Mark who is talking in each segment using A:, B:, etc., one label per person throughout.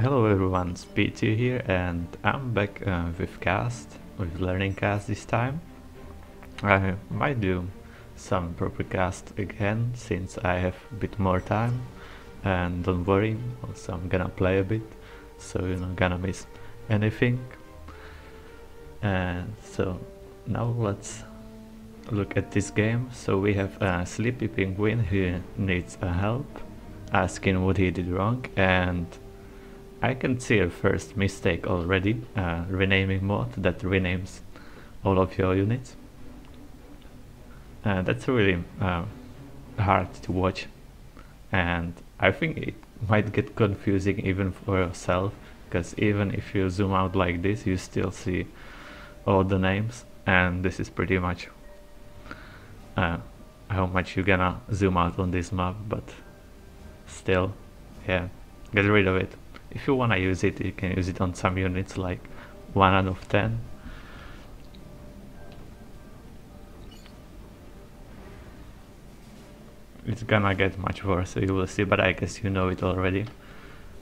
A: Hello everyone, Speedy here, and I'm back with Learning Cast this time. I might do some proper cast again since I have a bit more time, and don't worry, also I'm gonna play a bit, so you're not gonna miss anything. And so now let's look at this game. So we have SleepyPenguin who needs help, asking what he did wrong, and I can see a first mistake already, renaming mode that renames all of your units. That's really hard to watch, and I think it might get confusing even for yourself, because even if you zoom out like this you still see all the names, and this is pretty much how much you're gonna zoom out on this map, but still, yeah, get rid of it. If you wanna use it, you can use it on some units like 1 out of 10. It's gonna get much worse, so you will see, but I guess you know it already.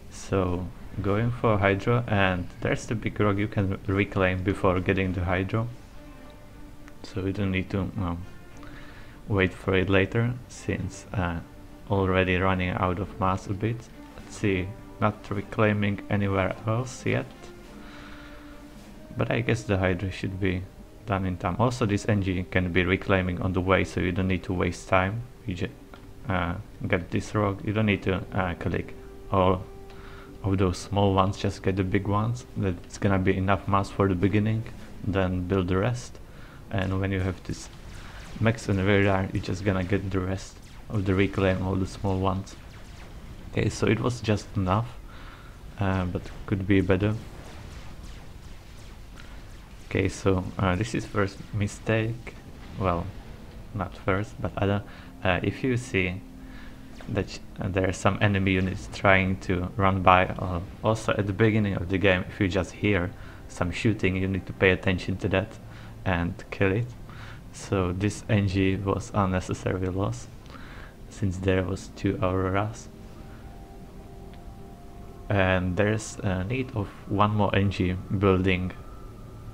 A: So going for Hydro, and there's the big rock you can reclaim before getting the Hydro, so you don't need to wait for it later, since already running out of mass a bit. Let's see, not reclaiming anywhere else yet, but I guess the Hydra should be done in time. Also this NG can be reclaiming on the way, so you don't need to waste time. You just get this rock, you don't need to collect all of those small ones, just get the big ones. That's gonna be enough mass for the beginning, then build the rest, and when you have this max and radar, you're just gonna get the rest of the reclaim, all the small ones. Okay, so it was just enough, but could be better. Okay, so this is first mistake, well, not first, but other. If you see that there are some enemy units trying to run by, also at the beginning of the game, if you just hear some shooting, you need to pay attention to that and kill it. So this NG was unnecessary loss, since there was 2 Auroras. And there's a need of 1 more NG building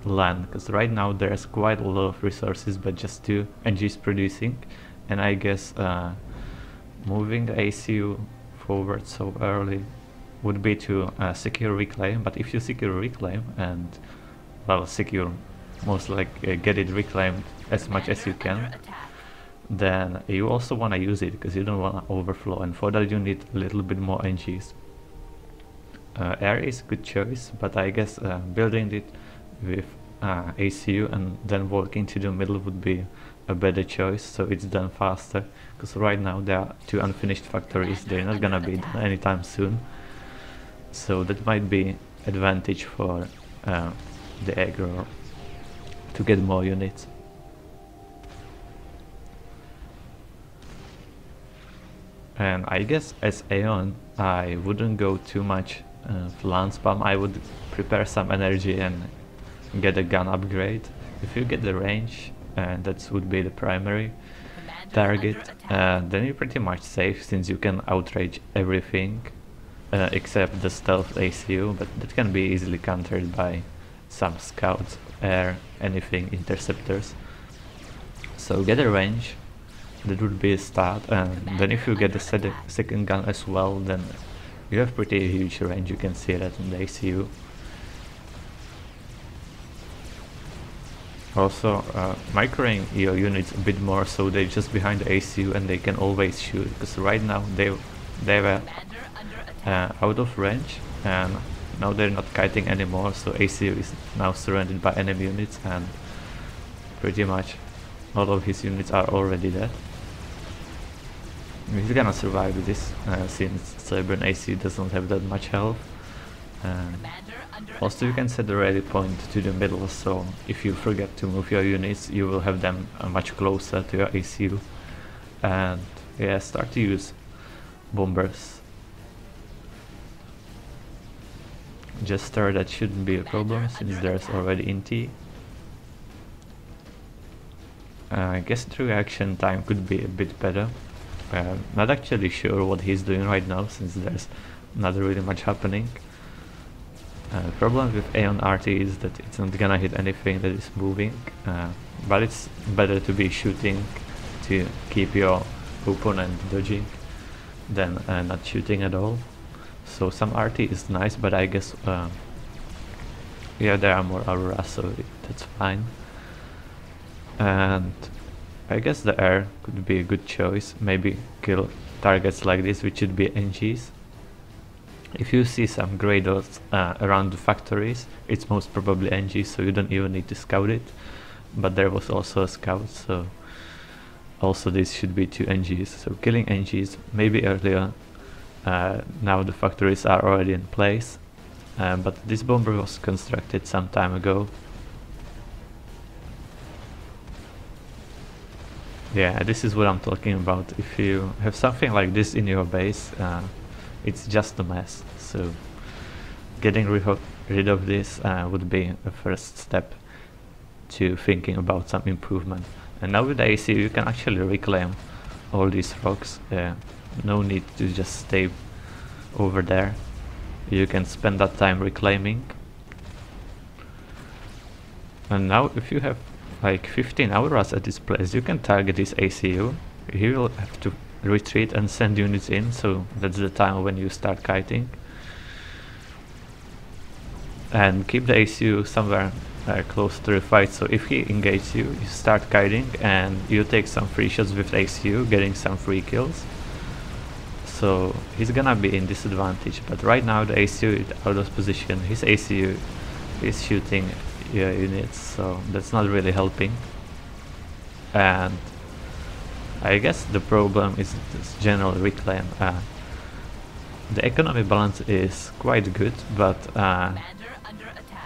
A: land, because right now there's quite a lot of resources but just 2 NGs producing, and I guess moving the ACU forward so early would be to secure reclaim. But if you secure reclaim and, well, secure, most like get it reclaimed as much as you can, then you also want to use it because you don't want to overflow, and for that you need a little bit more NGs. Air is a good choice, but I guess building it with ACU and then walking to the middle would be a better choice, so it's done faster, because right now there are 2 unfinished factories, they're not gonna be done anytime soon, so that might be advantage for the aggro to get more units. And I guess as Aeon I wouldn't go too much land spam. I would prepare some energy and get a gun upgrade. If you get the range, and that would be the primary target, then you're pretty much safe, since you can outrage everything except the stealth ACU, but that can be easily countered by some scouts, air, anything, interceptors. So get a range, that would be a start, and then if you get the second gun as well, then you have pretty huge range. You can see that in the ACU. Also, microing your units a bit more, so they're just behind the ACU and they can always shoot, because right now they were out of range, and now they're not kiting anymore, so ACU is now surrounded by enemy units, and pretty much all of his units are already dead. He's gonna survive with this, since Cyber and ACU doesn't have that much health. Also you can set the ready point to the middle, so if you forget to move your units you will have them much closer to your ACU. And yeah, start to use bombers. Jester, that shouldn't be a problem since there's already Inti. I guess the reaction time could be a bit better. Not actually sure what he's doing right now, since there's not really much happening. Problem with Aeon RT is that it's not gonna hit anything that is moving, but it's better to be shooting to keep your opponent dodging than not shooting at all. So some RT is nice, but I guess yeah, there are more auroras, so that's fine. And I guess the air could be a good choice. Maybe kill targets like this, which should be NGs. If you see some grey dots around the factories, it's most probably NG, so you don't even need to scout it. But there was also a scout, so also this should be 2 NGs. So killing NGs, maybe earlier. Now the factories are already in place, but this bomber was constructed some time ago. Yeah, this is what I'm talking about. If you have something like this in your base, it's just a mess. So getting rid of this would be a first step to thinking about some improvement. And now with the AC you can actually reclaim all these rocks. No need to just stay over there. You can spend that time reclaiming. And now if you have like 15 auroras at this place, you can target this ACU. He will have to retreat and send units in, so that's the time when you start kiting. And keep the ACU somewhere close to the fight, so if he engages you, you start kiting and you take some free shots with the ACU, getting some free kills. So he's gonna be in disadvantage, but right now the ACU is out of position. His ACU is shooting units, so that's not really helping. And I guess the problem is this general reclaim. The economy balance is quite good, but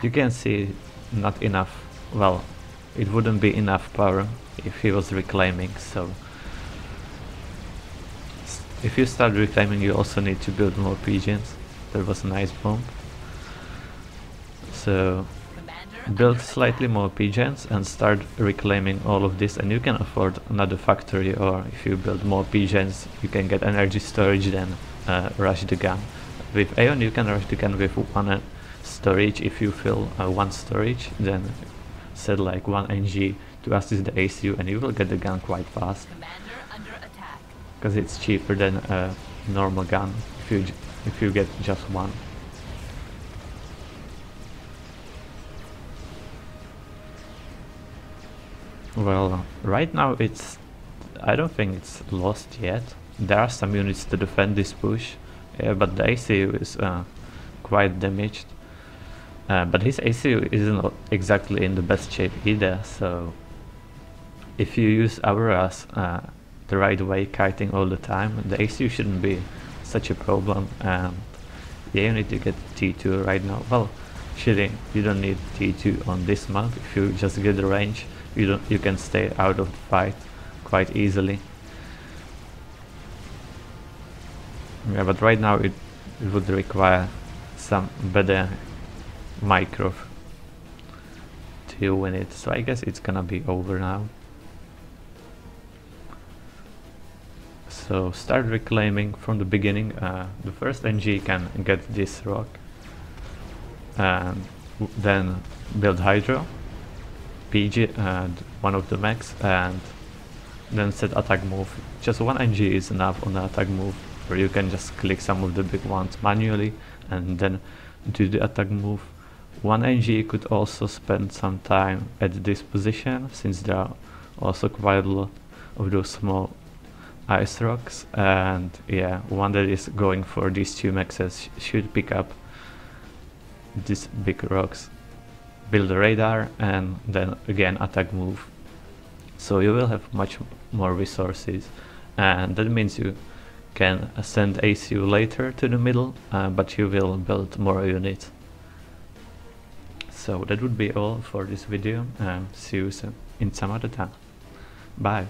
A: you can see not enough. Well, it wouldn't be enough power if he was reclaiming, so if you start reclaiming you also need to build more pigeons. That was a nice bomb. So build slightly more pigeons and start reclaiming all of this, and you can afford another factory, or if you build more pigeons you can get energy storage, then rush the gun. With Aeon you can rush the gun with 1 storage. If you fill 1 storage, then set like 1 NG to assist the ACU and you will get the gun quite fast, because it's cheaper than a normal gun if you get just 1. Well, right now I don't think it's lost yet. There are some units to defend this push, but the ACU is quite damaged. But his ACU isn't exactly in the best shape either, so if you use auroras the right way, kiting all the time, the ACU shouldn't be such a problem. And yeah, you need to get T2 right now. Well, actually you don't need T2 on this map. If you just get the range, you can stay out of the fight quite easily. Yeah, but right now it would require some better micro to win it, so I guess it's gonna be over now. So start reclaiming from the beginning. The first NG can get this rock, and then build Hydro, PG and one of the mechs, and then set attack move. Just 1 NG is enough on the attack move, where you can just click some of the big ones manually and then do the attack move. 1 NG could also spend some time at this position, since there are also quite a lot of those small ice rocks, and yeah, one that is going for these 2 mexes should pick up these big rocks, build a radar, and then again attack move. So you will have much more resources, and that means you can send ACU later to the middle, but you will build more units. So that would be all for this video, see you in some other time. Bye.